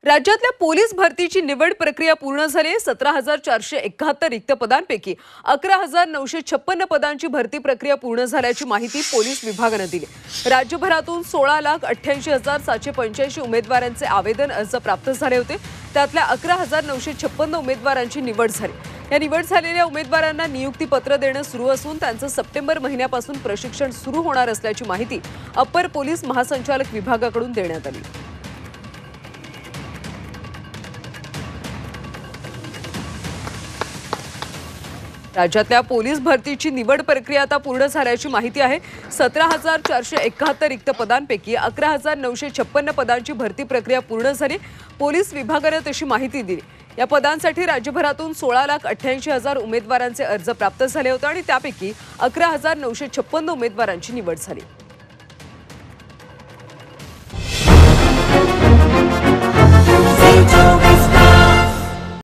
राज्यातल्या पोलीस भरतीची निवड प्रक्रिया पूर्ण झाली। 17,471 रिक्त पदांपैकी 11,956 पदांची भरती प्रक्रिया पूर्ण झाल्याची माहिती पोलीस विभागाने दिली। राज्यभरातून 16,88,785 उमेदवारांचे आवेदन अर्ज प्राप्त झाले होते। त्यातल्या 11,956 उमेदवारांची निवड झाली। या निवड झालेल्या उमेदवारांना नियुक्ती पत्र देणं सुरू असून त्यांचं सप्टेंबर महिन्यापासून प्रशिक्षण सुरू होणार असल्याची माहिती अप्पर पोलीस महासंचालक विभागाकडून देण्यात आली। राज्यातल्या पोलीस भरतीची निवड प्रक्रिया आता पूर्ण झाल्याची माहिती आहे। 17,471 रिक्त पदांपैकी 11,956 पदांची भरती प्रक्रिया पूर्ण झाली। पोलीस विभागाने तशी माहिती दिली। या पदांसाठी राज्यभरातून 16,88,000 उमेदवारांचे अर्ज प्राप्त झाले होते आणि त्यापैकी 11,956 उमेदवारांची निवड झाली।